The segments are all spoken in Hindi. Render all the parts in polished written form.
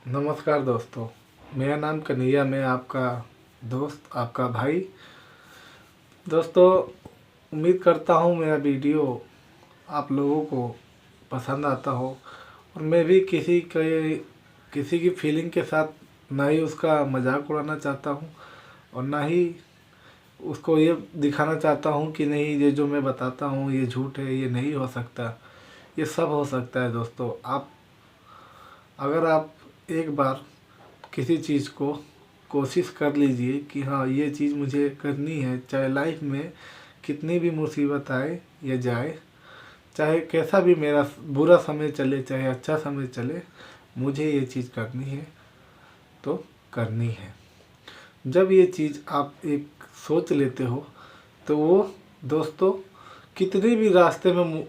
नमस्कार दोस्तों, मेरा नाम कन्हैया, मैं आपका दोस्त, आपका भाई। दोस्तों, उम्मीद करता हूँ मेरा वीडियो आप लोगों को पसंद आता हो और मैं भी किसी की फीलिंग के साथ ना ही उसका मजाक उड़ाना चाहता हूँ और ना ही उसको ये दिखाना चाहता हूँ कि नहीं, ये जो मैं बताता हूँ ये झूठ है, ये नहीं हो सकता। ये सब हो सकता है दोस्तों। अगर आप एक बार किसी चीज़ को कोशिश कर लीजिए कि हाँ, ये चीज़ मुझे करनी है, चाहे लाइफ में कितनी भी मुसीबत आए या जाए, चाहे कैसा भी मेरा बुरा समय चले चाहे अच्छा समय चले, मुझे ये चीज़ करनी है तो करनी है। जब ये चीज़ आप एक सोच लेते हो तो वो दोस्तों, कितनी भी रास्ते में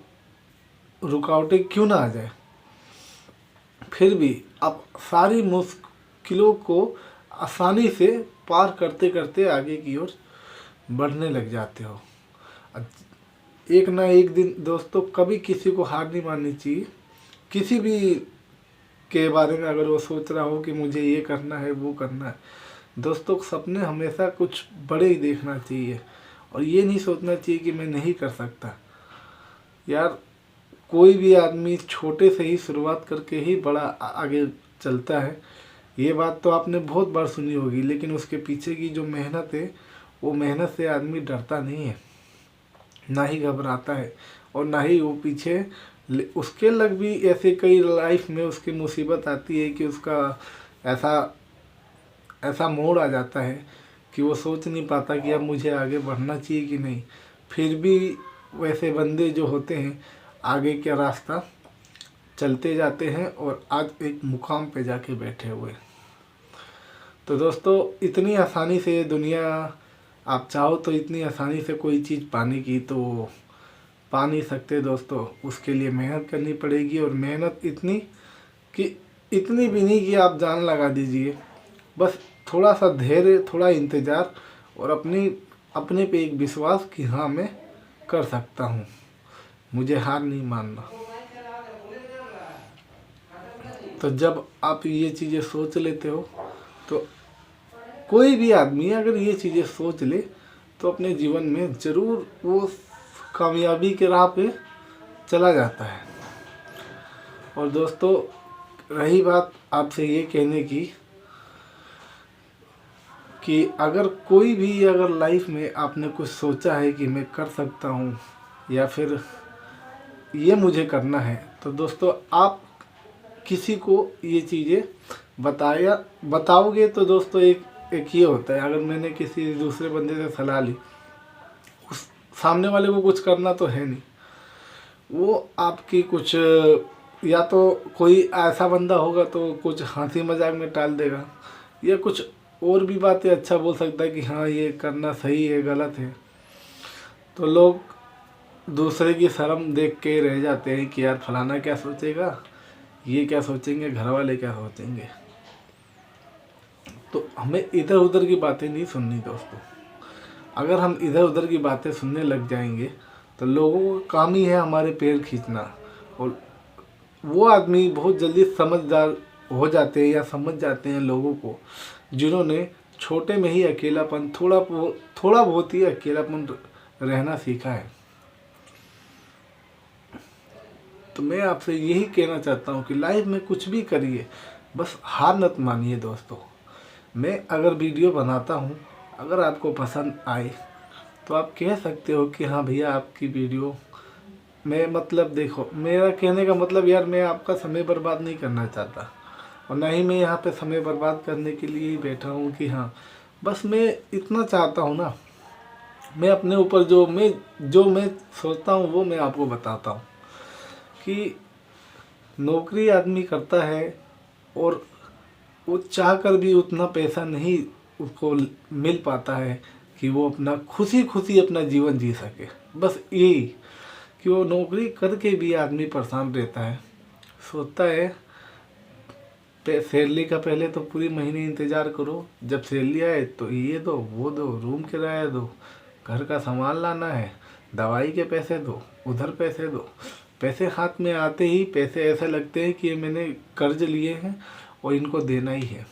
रुकावटें क्यों ना आ जाए, फिर भी आप सारी मुश्किलों को आसानी से पार करते करते आगे की ओर बढ़ने लग जाते हो। एक ना एक दिन दोस्तों, कभी किसी को हार नहीं माननी चाहिए। किसी भी के बारे में अगर वो सोच रहा हो कि मुझे ये करना है, वो करना है, दोस्तों सपने हमेशा कुछ बड़े ही देखना चाहिए और ये नहीं सोचना चाहिए कि मैं नहीं कर सकता। यार, कोई भी आदमी छोटे से ही शुरुआत करके ही बड़ा आगे चलता है। ये बात तो आपने बहुत बार सुनी होगी, लेकिन उसके पीछे की जो मेहनत है, वो मेहनत से आदमी डरता नहीं है, ना ही घबराता है और ना ही वो पीछे उसके लग भी ऐसे कई लाइफ में उसकी मुसीबत आती है कि उसका ऐसा ऐसा मोड़ आ जाता है कि वो सोच नहीं पाता कि अब मुझे आगे बढ़ना चाहिए कि नहीं। फिर भी वैसे बंदे जो होते हैं आगे का रास्ता चलते जाते हैं और आज एक मुकाम पे जाके बैठे हुए। तो दोस्तों, इतनी आसानी से ये दुनिया, आप चाहो तो इतनी आसानी से कोई चीज़ पाने की तो पा नहीं सकते दोस्तों। उसके लिए मेहनत करनी पड़ेगी और मेहनत इतनी भी नहीं कि आप जान लगा दीजिए। बस थोड़ा सा धैर्य, थोड़ा इंतज़ार और अपने पे एक विश्वास कि हाँ, मैं कर सकता हूँ, मुझे हार नहीं मानना। तो जब आप ये चीज़ें सोच लेते हो तो कोई भी आदमी अगर ये चीज़ें सोच ले तो अपने जीवन में ज़रूर वो कामयाबी के राह पे चला जाता है। और दोस्तों, रही बात आपसे ये कहने की कि अगर लाइफ में आपने कुछ सोचा है कि मैं कर सकता हूँ या फिर ये मुझे करना है, तो दोस्तों आप किसी को ये चीज़ें बताओगे तो दोस्तों एक ये होता है, अगर मैंने किसी दूसरे बंदे से सलाह ली, उस सामने वाले को कुछ करना तो है नहीं, वो आपकी कुछ, या तो कोई ऐसा बंदा होगा तो कुछ हंसी मजाक में टाल देगा या कुछ और भी बातें अच्छा बोल सकता है कि हाँ, ये करना सही है, गलत है। तो लोग दूसरे की शर्म देख के रह जाते हैं कि यार फलाना क्या सोचेगा, ये क्या सोचेंगे, घर वाले क्या सोचेंगे। तो हमें इधर उधर की बातें नहीं सुननी दोस्तों। अगर हम इधर उधर की बातें सुनने लग जाएंगे तो लोगों का काम ही है हमारे पैर खींचना, और वो आदमी बहुत जल्दी समझदार हो जाते हैं या समझ जाते हैं लोगों को, जिन्होंने छोटे में ही अकेलापन, थोड़ा बहुत ही अकेलापन रहना सीखा है। तो मैं आपसे यही कहना चाहता हूँ कि लाइफ में कुछ भी करिए, बस हार मत मानिए दोस्तों। मैं अगर वीडियो बनाता हूँ, अगर आपको पसंद आए तो आप कह सकते हो कि हाँ भैया, आपकी वीडियो मैं, मतलब देखो, मेरा कहने का मतलब यार, मैं आपका समय बर्बाद नहीं करना चाहता और ना ही मैं यहाँ पे समय बर्बाद करने के लिए ही बैठा हूँ कि हाँ, बस मैं इतना चाहता हूँ ना, मैं अपने ऊपर जो मैं सोचता हूँ वो मैं आपको बताता हूँ कि नौकरी आदमी करता है और वो चाह कर भी उतना पैसा नहीं उसको मिल पाता है कि वो अपना खुशी खुशी अपना जीवन जी सके। बस यही कि वो नौकरी करके भी आदमी परेशान रहता है, सोचता है सैलरी का पहले तो पूरी महीने इंतज़ार करो, जब सैलरी आए तो ये दो, वो दो, रूम किराया दो, घर का सामान लाना है, दवाई के पैसे दो, उधर पैसे दो। पैसे हाथ में आते ही पैसे ऐसा लगते हैं कि ये मैंने कर्ज लिए हैं और इनको देना ही है।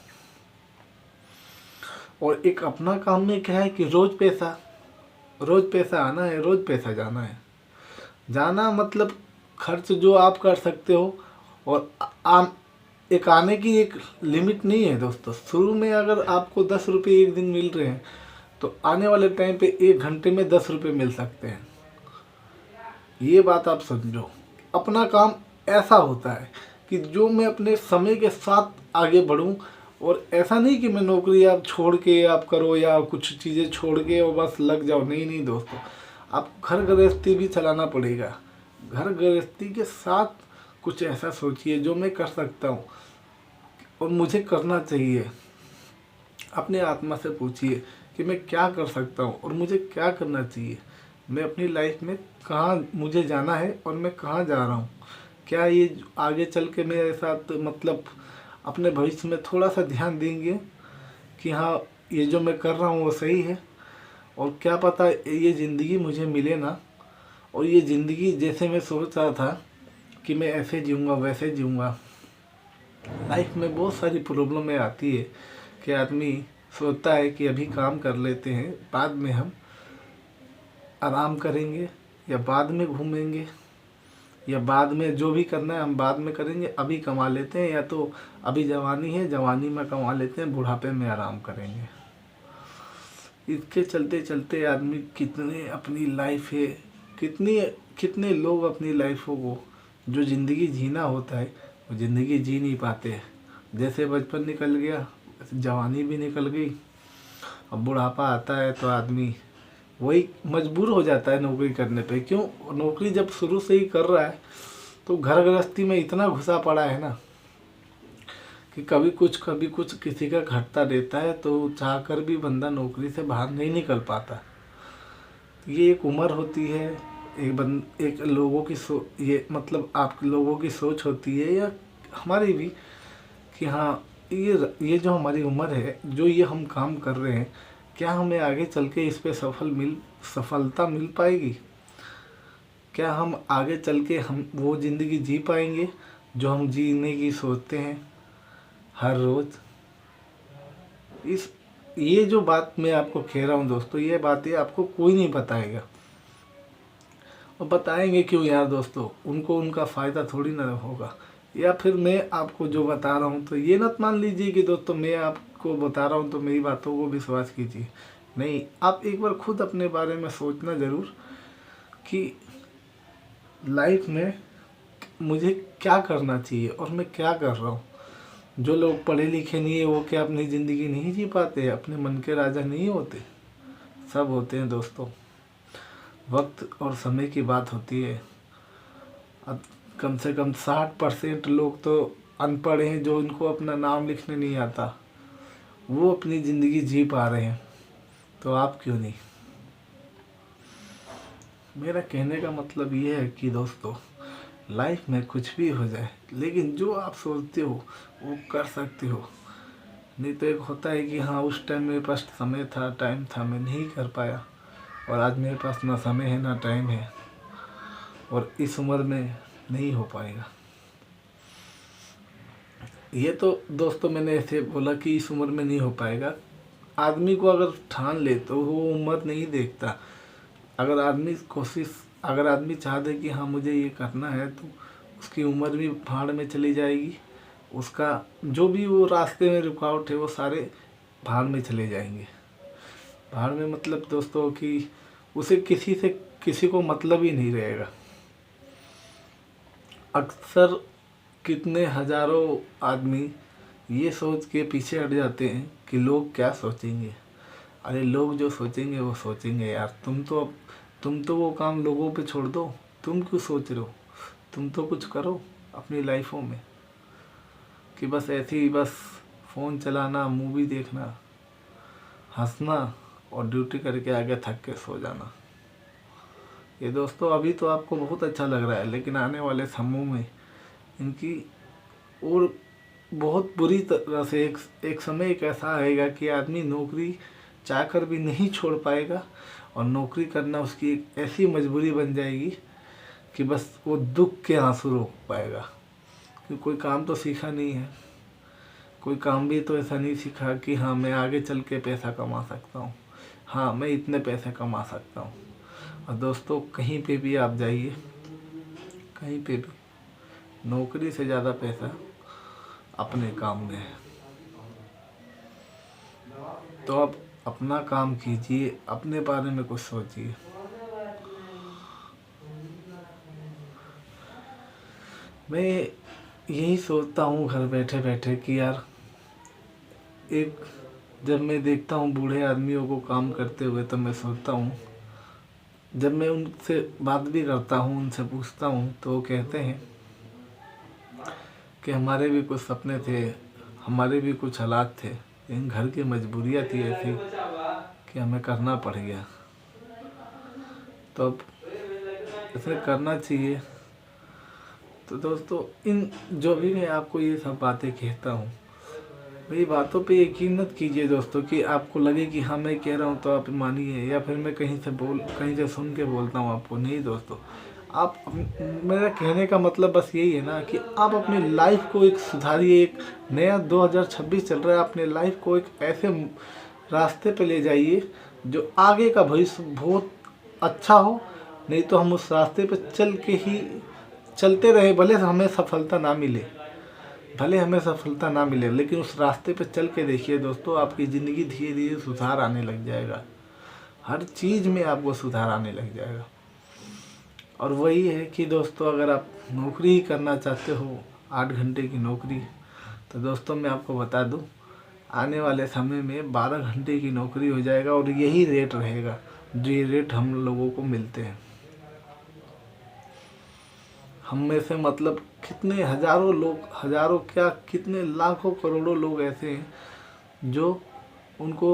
और एक अपना काम में क्या है कि रोज पैसा आना है, रोज पैसा जाना है। जाना मतलब खर्च जो आप कर सकते हो, और एक आने की एक लिमिट नहीं है दोस्तों। शुरू में अगर आपको 10 रुपये एक दिन मिल रहे हैं, तो आने वाले टाइम पे 1 घंटे में 10 रुपये मिल सकते हैं। ये बात आप समझो। अपना काम ऐसा होता है कि जो मैं अपने समय के साथ आगे बढ़ूं, और ऐसा नहीं कि मैं नौकरी आप छोड़ के आप करो या कुछ चीज़ें छोड़ के और बस लग जाओ। नहीं नहीं दोस्तों, आप घर गृहस्थी भी चलाना पड़ेगा। घर गृहस्थी के साथ कुछ ऐसा सोचिए जो मैं कर सकता हूँ और मुझे करना चाहिए। अपने आत्मा से पूछिए कि मैं क्या कर सकता हूँ और मुझे क्या करना चाहिए। मैं अपनी लाइफ में कहाँ मुझे जाना है और मैं कहाँ जा रहा हूँ। क्या ये आगे चल के मेरे साथ मतलब अपने भविष्य में थोड़ा सा ध्यान देंगे कि हाँ ये जो मैं कर रहा हूँ वो सही है। और क्या पता ये ज़िंदगी मुझे मिले ना, और ये ज़िंदगी जैसे मैं सोच रहा था कि मैं ऐसे जीऊँगा वैसे जीऊँगा। लाइफ में बहुत सारी प्रॉब्लमें आती है कि आदमी सोचता है कि अभी काम कर लेते हैं, बाद में हम आराम करेंगे, या बाद में घूमेंगे, या बाद में जो भी करना है हम बाद में करेंगे, अभी कमा लेते हैं, या तो अभी जवानी है जवानी में कमा लेते हैं, बुढ़ापे में आराम करेंगे। इसके चलते चलते आदमी कितने अपनी लाइफ है, कितने लोग अपनी लाइफों को जो ज़िंदगी जीना होता है वो ज़िंदगी जी नहीं पाते। जैसे बचपन निकल गया, जवानी भी निकल गई, अब बुढ़ापा आता है तो आदमी वही मजबूर हो जाता है नौकरी करने पे। क्यों? नौकरी जब शुरू से ही कर रहा है तो घर गृहस्थी में इतना घुसा पड़ा है ना कि कभी कुछ किसी का घटता रहता है, तो चाह कर भी बंदा नौकरी से बाहर नहीं निकल पाता। ये एक उम्र होती है, एक लोगों की ये मतलब आप लोगों की सोच होती है या हमारी भी, कि हाँ ये जो हमारी उम्र है, जो ये हम काम कर रहे हैं, क्या हमें आगे चल के इस पे सफलता मिल पाएगी? क्या हम आगे चल के हम वो ज़िंदगी जी पाएंगे जो हम जीने की सोचते हैं हर रोज़? ये जो बात मैं आपको कह रहा हूँ दोस्तों, ये बातें आपको कोई नहीं बताएगा। और बताएंगे क्यों यार दोस्तों? उनको उनका फ़ायदा थोड़ी ना होगा। या फिर मैं आपको जो बता रहा हूँ तो ये मत मान लीजिए कि दोस्तों मैं आपको बता रहा हूँ तो मेरी बातों को विश्वास कीजिए। नहीं, आप एक बार खुद अपने बारे में सोचना ज़रूर कि लाइफ में मुझे क्या करना चाहिए और मैं क्या कर रहा हूँ। जो लोग पढ़े लिखे नहीं है वो क्या अपनी ज़िंदगी नहीं जी पाते, अपने मन के राजा नहीं होते? सब होते हैं दोस्तों। वक्त और समय की बात होती है। अब कम से कम 60% लोग तो अनपढ़ हैं, जो उनको अपना नाम लिखने नहीं आता, वो अपनी ज़िंदगी जी पा रहे हैं, तो आप क्यों नहीं? मेरा कहने का मतलब ये है कि दोस्तों, लाइफ में कुछ भी हो जाए, लेकिन जो आप सोचते हो वो कर सकते हो। नहीं तो एक होता है कि हाँ उस टाइम मेरे पास समय था, टाइम था, मैं नहीं कर पाया, और आज मेरे पास ना समय है ना टाइम है, और इस उम्र में नहीं हो पाएगा। ये तो दोस्तों मैंने ऐसे बोला कि इस उम्र में नहीं हो पाएगा। आदमी को अगर ठान ले तो वो उम्र नहीं देखता। अगर आदमी चाह दे कि हाँ मुझे ये करना है, तो उसकी उम्र भी भाड़ में चली जाएगी। उसका जो भी वो रास्ते में रुकावट है वो सारे भाड़ में चले जाएंगे। भाड़ में मतलब दोस्तों कि उसे किसी को मतलब ही नहीं रहेगा। अक्सर कितने हजारों आदमी ये सोच के पीछे हट जाते हैं कि लोग क्या सोचेंगे। अरे लोग जो सोचेंगे वो सोचेंगे यार। तुम तो वो काम लोगों पे छोड़ दो। तुम क्यों सोच रहे हो? तुम तो कुछ करो अपनी लाइफों में, कि बस ऐसे ही बस फ़ोन चलाना, मूवी देखना, हंसना और ड्यूटी करके आगे थक के सो जाना। ये दोस्तों अभी तो आपको बहुत अच्छा लग रहा है, लेकिन आने वाले समूह में इनकी और बहुत बुरी तरह से एक समय एक ऐसा आएगा कि आदमी नौकरी चाहकर भी नहीं छोड़ पाएगा, और नौकरी करना उसकी एक ऐसी मजबूरी बन जाएगी कि बस वो दुख के आंसू रोक पाएगा, क्योंकि कोई काम तो सीखा नहीं है। कोई काम भी तो ऐसा नहीं सीखा कि हाँ मैं आगे चल के पैसा कमा सकता हूँ, हाँ मैं इतने पैसे कमा सकता हूँ। और दोस्तों कहीं पे भी आप जाइए, कहीं पे भी नौकरी से ज़्यादा पैसा अपने काम में है। तो आप अपना काम कीजिए, अपने बारे में कुछ सोचिए। मैं यही सोचता हूँ घर बैठे बैठे कि यार एक जब मैं देखता हूँ बूढ़े आदमियों को काम करते हुए तो मैं सोचता हूँ, जब मैं उनसे बात भी करता हूँ, उनसे पूछता हूँ तो वो कहते हैं कि हमारे भी कुछ सपने थे, हमारे भी कुछ हालात थे, लेकिन घर की मजबूरियाँ थी ऐसी कि हमें करना पड़ गया। तो अब इसे करना चाहिए। तो दोस्तों इन जो भी मैं आपको ये सब बातें कहता हूँ, मेरी बातों पे यकीन मत कीजिए दोस्तों कि आपको लगे कि हाँ मैं कह रहा हूँ तो आप मानिए, या फिर मैं कहीं से सुन के बोलता हूँ आपको। नहीं दोस्तों, आप मेरा कहने का मतलब बस यही है ना कि आप अपनी लाइफ को एक सुधारिए। एक नया 2026 चल रहा है, अपने लाइफ को एक ऐसे रास्ते पे ले जाइए जो आगे का भविष्य बहुत अच्छा हो। नहीं तो हम उस रास्ते पे चलते रहे, भले हमें सफलता ना मिले, लेकिन उस रास्ते पे चल के देखिए दोस्तों, आपकी ज़िंदगी धीरे धीरे सुधार आने लग जाएगा। हर चीज़ में आपको सुधार आने लग जाएगा। और वही है कि दोस्तों अगर आप नौकरी ही करना चाहते हो 8 घंटे की नौकरी, तो दोस्तों मैं आपको बता दूं आने वाले समय में 12 घंटे की नौकरी हो जाएगा। और यही रेट रहेगा जो ये रेट हम लोगों को मिलते हैं। हम में से मतलब कितने हजारों क्या कितने लाखों करोड़ों लोग ऐसे हैं जो उनको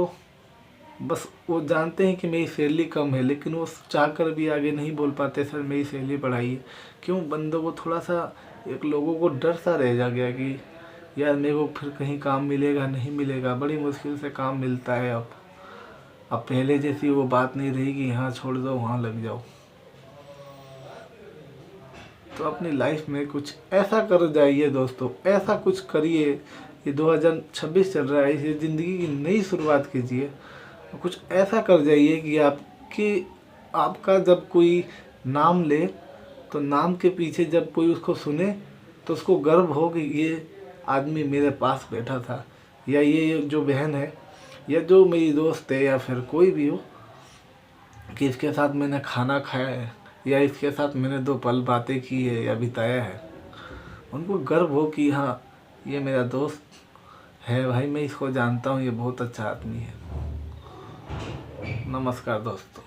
बस वो जानते हैं कि मेरी सैलरी कम है, लेकिन वो चाहकर भी आगे नहीं बोल पाते सर मेरी सैलरी बढ़ाइए। क्यों? बंदों को थोड़ा सा एक लोगों को डर सा रह जा गया कि यार मेरे को फिर कहीं काम मिलेगा नहीं मिलेगा। बड़ी मुश्किल से काम मिलता है अब पहले जैसी वो बात नहीं रही कि यहाँ छोड़ दो वहाँ लग जाओ। तो अपनी लाइफ में कुछ ऐसा कर जाइए दोस्तों, ऐसा कुछ करिए। ये 2026 चल रहा है, इसे ज़िंदगी की नई शुरुआत कीजिए। कुछ ऐसा कर जाइए कि आपका जब कोई नाम ले तो नाम के पीछे जब कोई उसको सुने तो उसको गर्व हो कि ये आदमी मेरे पास बैठा था, या ये जो बहन है या जो मेरी दोस्त है या फिर कोई भी हो कि इसके साथ मैंने खाना खाया है या इसके साथ मैंने 2 पल बातें की है या बिताया है। उनको गर्व हो कि हाँ ये मेरा दोस्त है भाई, मैं इसको जानता हूँ, ये बहुत अच्छा आदमी है। नमस्कार दोस्तों।